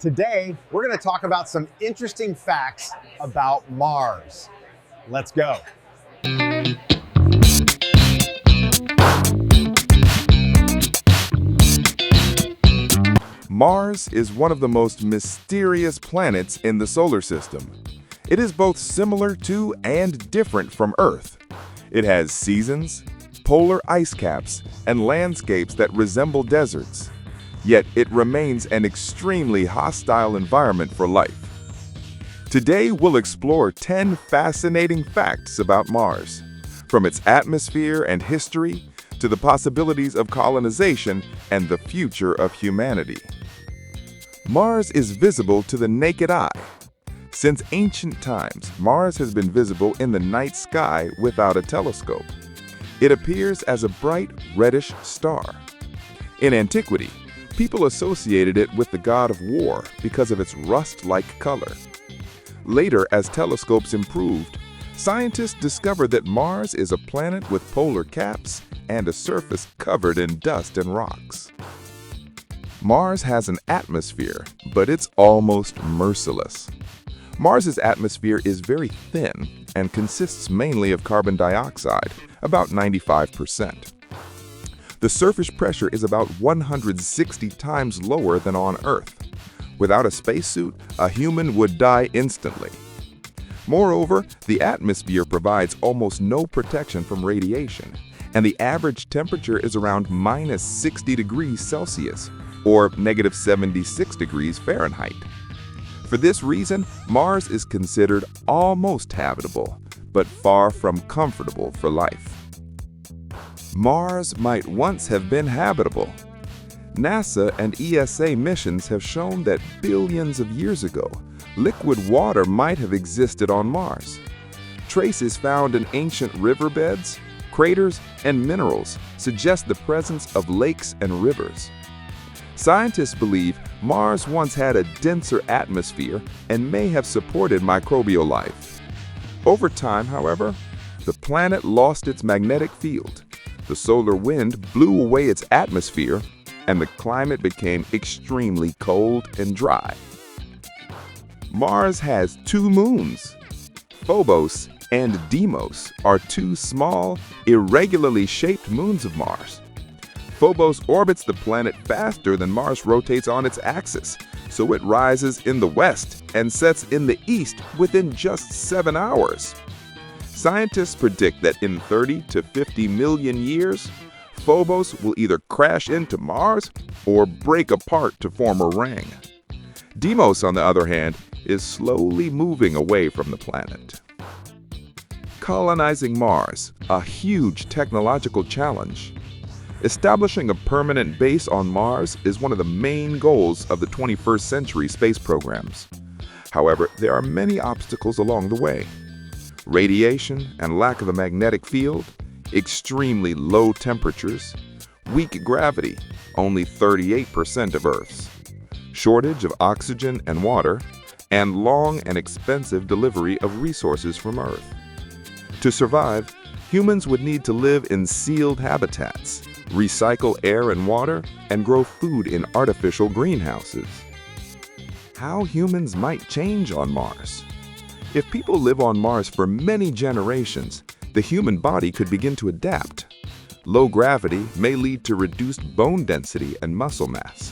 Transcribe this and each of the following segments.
Today, we're going to talk about some interesting facts about Mars. Let's go. Mars is one of the most mysterious planets in the solar system. It is both similar to and different from Earth. It has seasons, polar ice caps, and landscapes that resemble deserts. Yet it remains an extremely hostile environment for life. Today we'll explore 10 fascinating facts about Mars, from its atmosphere and history to the possibilities of colonization and the future of humanity. Mars is visible to the naked eye. Since ancient times, Mars has been visible in the night sky without a telescope. It appears as a bright reddish star. In antiquity, people associated it with the god of war because of its rust-like color. Later, as telescopes improved, scientists discovered that Mars is a planet with polar caps and a surface covered in dust and rocks. Mars has an atmosphere, but it's almost merciless. Mars's atmosphere is very thin and consists mainly of carbon dioxide, about 95%. The surface pressure is about 160 times lower than on Earth. Without a spacesuit, a human would die instantly. Moreover, the atmosphere provides almost no protection from radiation, and the average temperature is around minus 60 degrees Celsius, or negative 76 degrees Fahrenheit. For this reason, Mars is considered almost habitable, but far from comfortable for life. Mars might once have been habitable. NASA and ESA missions have shown that billions of years ago, liquid water might have existed on Mars. Traces found in ancient riverbeds, craters, and minerals suggest the presence of lakes and rivers. Scientists believe Mars once had a denser atmosphere and may have supported microbial life. Over time, however, the planet lost its magnetic field. The solar wind blew away its atmosphere, and the climate became extremely cold and dry. Mars has two moons. Phobos and Deimos are two small, irregularly shaped moons of Mars. Phobos orbits the planet faster than Mars rotates on its axis, so it rises in the west and sets in the east within just 7 hours. Scientists predict that in 30 to 50 million years, Phobos will either crash into Mars or break apart to form a ring. Deimos, on the other hand, is slowly moving away from the planet. Colonizing Mars, a huge technological challenge. Establishing a permanent base on Mars is one of the main goals of the 21st century space programs. However, there are many obstacles along the way. Radiation and lack of a magnetic field, extremely low temperatures, weak gravity, only 38% of Earth's, shortage of oxygen and water, and long and expensive delivery of resources from Earth. To survive, humans would need to live in sealed habitats, recycle air and water, and grow food in artificial greenhouses. How humans might change on Mars. If people live on Mars for many generations, the human body could begin to adapt. Low gravity may lead to reduced bone density and muscle mass.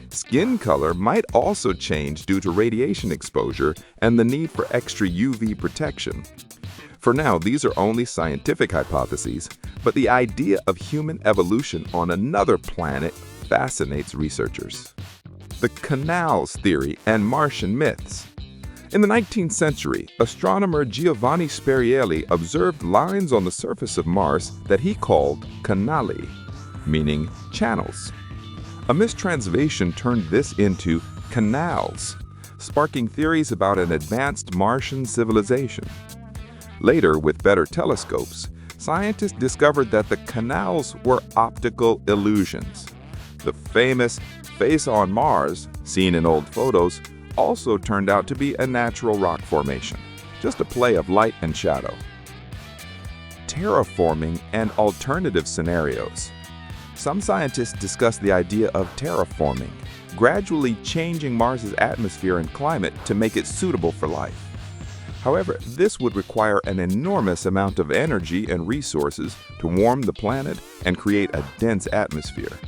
Skin color might also change due to radiation exposure and the need for extra UV protection. For now, these are only scientific hypotheses, but the idea of human evolution on another planet fascinates researchers. The canals theory and Martian myths. In the 19th century, astronomer Giovanni Sperielli observed lines on the surface of Mars that he called canali, meaning channels. A mistranslation turned this into canals, sparking theories about an advanced Martian civilization. Later, with better telescopes, scientists discovered that the canals were optical illusions. The famous face on Mars, seen in old photos, also turned out to be a natural rock formation, just a play of light and shadow. Terraforming and alternative scenarios. Some scientists discuss the idea of terraforming, gradually changing Mars's atmosphere and climate to make it suitable for life. However, this would require an enormous amount of energy and resources to warm the planet and create a dense atmosphere.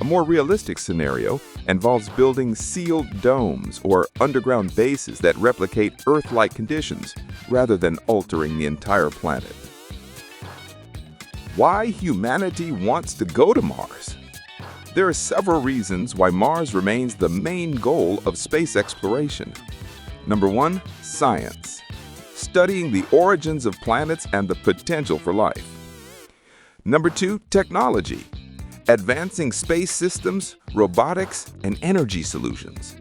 A more realistic scenario involves building sealed domes or underground bases that replicate Earth-like conditions rather than altering the entire planet. Why humanity wants to go to Mars? There are several reasons why Mars remains the main goal of space exploration. Number 1, science. Studying the origins of planets and the potential for life. Number 2, technology. Advancing space systems, robotics, and energy solutions.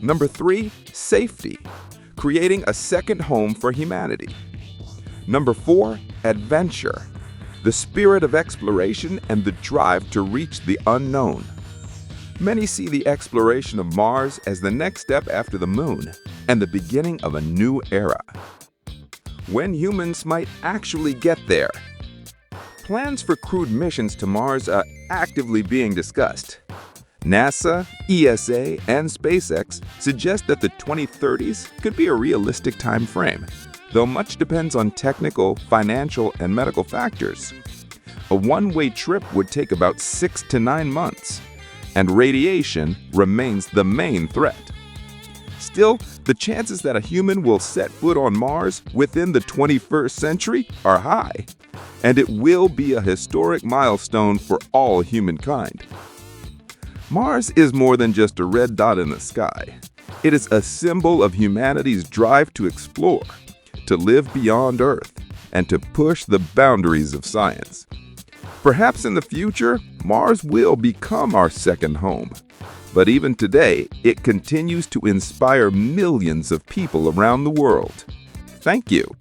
Number 3, safety. Creating a second home for humanity. Number 4, adventure. The spirit of exploration and the drive to reach the unknown. Many see the exploration of Mars as the next step after the Moon and the beginning of a new era. When humans might actually get there. Plans for crewed missions to Mars are actively being discussed. NASA, ESA, and SpaceX suggest that the 2030s could be a realistic time frame, though much depends on technical, financial, and medical factors. A one-way trip would take about 6 to 9 months, and radiation remains the main threat. Still, the chances that a human will set foot on Mars within the 21st century are high, and it will be a historic milestone for all humankind. Mars is more than just a red dot in the sky. It is a symbol of humanity's drive to explore, to live beyond Earth, and to push the boundaries of science. Perhaps in the future, Mars will become our second home. But even today, it continues to inspire millions of people around the world. Thank you.